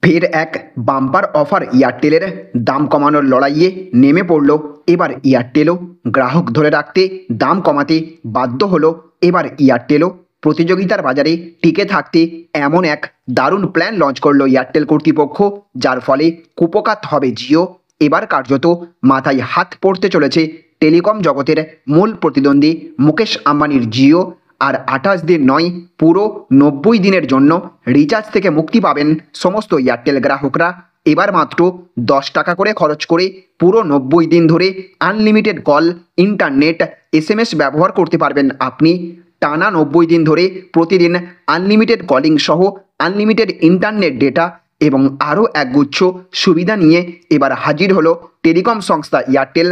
ফের এক bumper offer এয়ারটেলের দাম কমানোর লড়াইয়ে নেমে পড়ল। এবার এয়ারটেলও গ্রাহক ধরে রাখতে দাম কমাতে বাধ্য হলো। এবার এয়ারটেলও প্রতিযোগিতার বাজারে টিকে থাকতে এমন এক দারুণ প্ল্যান লঞ্চ করলো এয়ারটেল কর্তৃপক্ষ, যার ফলে কুপোকাত হবে জিও। এবার কার্যত মাথায় হাত পড়তে চলেছে টেলিকম জগতের মূল প্রতিদ্বন্দ্বী মুকেশ আম্বানির জিও। আর 28 দিন নয়, পুরো 90 দিনের জন্য রিচার্জ থেকে মুক্তি পাবেন সমস্ত এয়ারটেল গ্রাহকরা। এবার মাত্র 10 টাকা করে খরচ করে পুরো 90 দিন ধরে আনলিমিটেড কল, ইন্টারনেট, SMS ব্যবহার করতে পারবেন আপনি। টানা 90 দিন ধরে প্রতিদিন আনলিমিটেড কলিং সহ আনলিমিটেড ইন্টারনেট ডেটা এবং আরও একগুচ্ছ সুবিধা নিয়ে এবার হাজির হলো টেলিকম সংস্থা এয়ারটেল।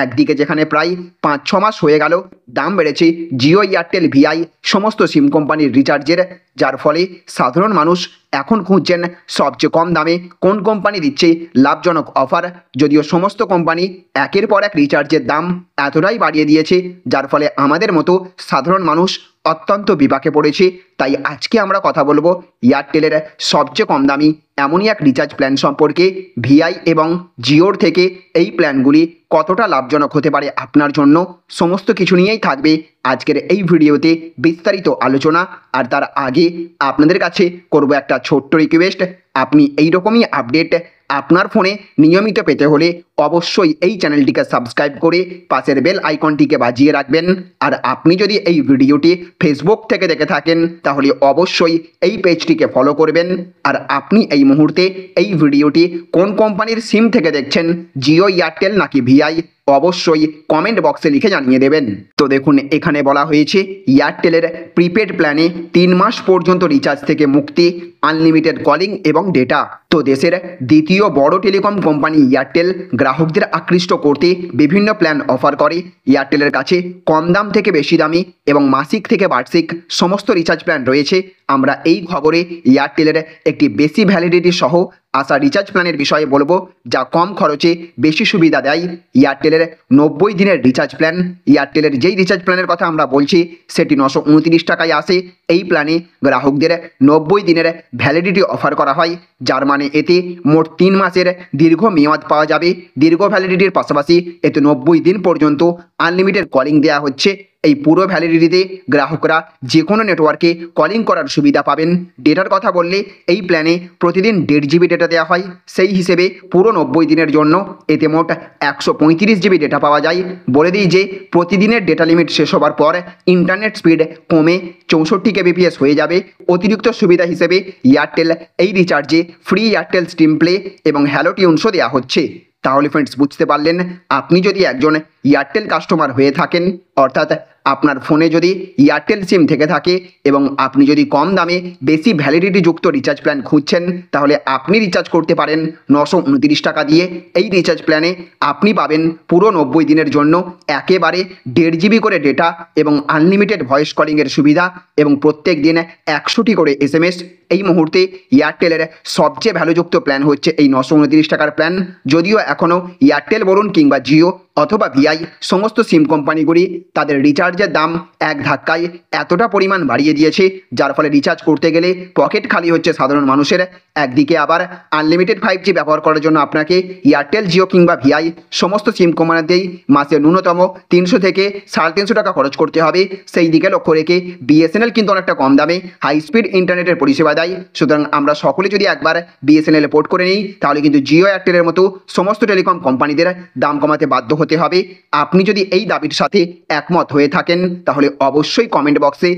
একদিকে যেখানে প্রায় 5-6 মাস হয়ে গেল দাম বেড়েছে জিও, এয়ারটেল, ভিআই সমস্ত সিম কোম্পানির রিচার্জের, যার ফলে সাধারণ মানুষ এখন খুঁজছেন সবচেয়ে কম দামে কোন কোম্পানি দিচ্ছে লাভজনক অফার। যদিও সমস্ত কোম্পানি একের পর এক রিচার্জের দাম এতটাই বাড়িয়ে দিয়েছে, যার ফলে আমাদের মতো সাধারণ মানুষ অত্যন্ত বিপাকে পড়েছে। তাই আজকে আমরা কথা বলবো এয়ারটেলের সবচেয়ে কম দামি এমনই এক রিচার্জ প্ল্যান সম্পর্কে। ভিআই এবং জিওর থেকে এই প্ল্যানগুলি কতটা লাভজনক হতে পারে আপনার জন্য, সমস্ত কিছু নিয়েই থাকবে আজকের এই ভিডিওতে বিস্তারিত আলোচনা। আর তার আগে আপনাদের কাছে করব একটা ছোট্ট রিকোয়েস্ট, আপনি এই রকমই আপডেট আপনার ফোনে নিয়মিত পেতে হলে অবশ্যই এই চ্যানেলটিকে সাবস্ক্রাইব করে পাশের বেল আইকনটিকে বাজিয়ে রাখবেন। আর আপনি যদি এই ভিডিওটি ফেসবুক থেকে দেখে থাকেন তাহলে অবশ্যই এই পেজটিকে ফলো করবেন। আর আপনি এই মুহূর্তে এই ভিডিওটি কোন কোম্পানির সিম থেকে দেখছেন, জিও, এয়ারটেল নাকি ভিআই, অবশ্যই কমেন্ট বক্সে লিখে জানিয়ে দেবেন। তো দেখুন, এখানে বলা হয়েছে এয়ারটেলের প্রিপেড প্ল্যানে 3 মাস পর্যন্ত রিচার্জ থেকে মুক্তি, আনলিমিটেড কলিং এবং ডেটা। তো দেশের দ্বিতীয় বড় টেলিকম কোম্পানি এয়ারটেল গ্রাহকদের আকৃষ্ট করতে বিভিন্ন প্ল্যান অফার করে। এয়ারটেলের কাছে কম দাম থেকে বেশি দামি এবং মাসিক থেকে বার্ষিক সমস্ত রিচার্জ প্ল্যান রয়েছে। আমরা এই খবরে এয়ারটেলের একটি বেশি ভ্যালিডিটি সহ আসা রিচার্জ প্ল্যানের বিষয়ে বলবো, যা কম খরচে বেশি সুবিধা দেয়। এয়ারটেলের 90 দিনের রিচার্জ প্ল্যান। এয়ারটেলের যেই রিচার্জ প্ল্যানের কথা আমরা বলছি সেটি 929 টাকায় আসে। এই প্ল্যানে গ্রাহকদের 90 দিনের ভ্যালিডিটি অফার করা হয়, যার মানে এতে মোট 3 মাসের দীর্ঘ মেয়াদ পাওয়া যাবে। দীর্ঘ ভ্যালিডিটির পাশাপাশি এতে 90 দিন পর্যন্ত আনলিমিটেড কলিং দেওয়া হচ্ছে। এই পুরো ভ্যালিডিটিতে গ্রাহকরা যে কোনো নেটওয়ার্কে কলিং করার সুবিধা পাবেন। ডেটার কথা বললে এই প্ল্যানে প্রতিদিন 1.5 জিবি ডেটা দেওয়া হয়। সেই হিসেবে পুরো 90 দিনের জন্য এতে মোট 135 জিবি ডেটা পাওয়া যায়। বলে দিই যে প্রতিদিনের ডেটা লিমিট শেষ হবার পর ইন্টারনেট স্পিড কমে 64 kbps হয়ে যাবে। অতিরিক্ত সুবিধা হিসেবে এয়ারটেল এই রিচার্জে ফ্রি এয়ারটেল স্ট্রিম প্লে এবং হ্যালো টিউনসও দেওয়া হচ্ছে। তাহলে ফ্রেন্ডস, বুঝতে পারলেন, আপনি যদি একজন এয়ারটেল কাস্টমার হয়ে থাকেন, অর্থাৎ আপনার ফোনে যদি এয়ারটেল সিম থেকে থাকে এবং আপনি যদি কম দামে বেশি ভ্যালিডিটি যুক্ত রিচার্জ প্ল্যান খুঁজছেন, তাহলে আপনি রিচার্জ করতে পারেন 929 টাকা দিয়ে। এই রিচার্জ প্ল্যানে আপনি পাবেন পুরো 90 দিনের জন্য একেবারে 1.5 জিবি করে ডেটা এবং আনলিমিটেড ভয়েস কলিংয়ের সুবিধা এবং প্রত্যেক দিন 100টি করে SMS। এই মুহূর্তে এয়ারটেলের সবচেয়ে ভ্যালুযুক্ত প্ল্যান হচ্ছে এই 929 টাকার প্ল্যান। যদিও এখনও এয়ারটেল বলুন কিংবা জিও অথবা ভিআই সমস্ত সিম কোম্পানিগুলি তাদের রিচার্জের দাম এক ধাক্কায় এতটা পরিমাণ বাড়িয়ে দিয়েছে, যার ফলে রিচার্জ করতে গেলে পকেট খালি হচ্ছে সাধারণ মানুষের। একদিকে আবার আনলিমিটেড 5G ব্যবহার করার জন্য আপনাকে এয়ারটেল, জিও কিংবা ভিআই সমস্ত সিম কোম্পানিতেই মাসে ন্যূনতম 300 থেকে 350 টাকা খরচ করতে হবে। সেই দিকে লক্ষ্য রেখে বিএসএনএল কিন্তু অনেকটা কম দামে হাই স্পিড ইন্টারনেটের পরিষেবা দেয়। সুতরাং আমরা সকলে যদি একবার বিএসএনএল পোর্ট করে নিই, তাহলে কিন্তু জিও, এয়ারটেলের মতো সমস্ত টেলিকম কোম্পানিদের দাম কমাতে বাধ্য হতে হবে। আপনি যদি এই দাবির সাথে একমত হয়ে থাকেন তাহলে অবশ্যই কমেন্ট বক্সে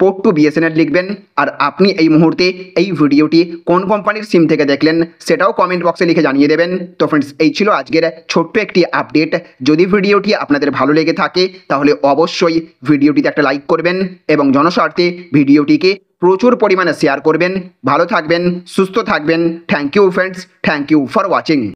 #PortToBSNL লিখবেন। আর আপনি এই মুহূর্তে এই ভিডিওটি কোন কোম্পানির সিম থেকে দেখলেন সেটাও কমেন্ট বক্সে লিখে জানিয়ে দেবেন। তো ফ্রেন্ডস, এই ছিল আজকের ছোট্ট একটি আপডেট। যদি ভিডিওটি আপনাদের ভালো লেগে থাকে তাহলে অবশ্যই ভিডিওটিতে একটা লাইক করবেন এবং জনস্বার্থে ভিডিওটিকে প্রচুর পরিমাণে শেয়ার করবেন। ভালো থাকবেন, সুস্থ থাকবেন। Thank you friends, thank you for watching.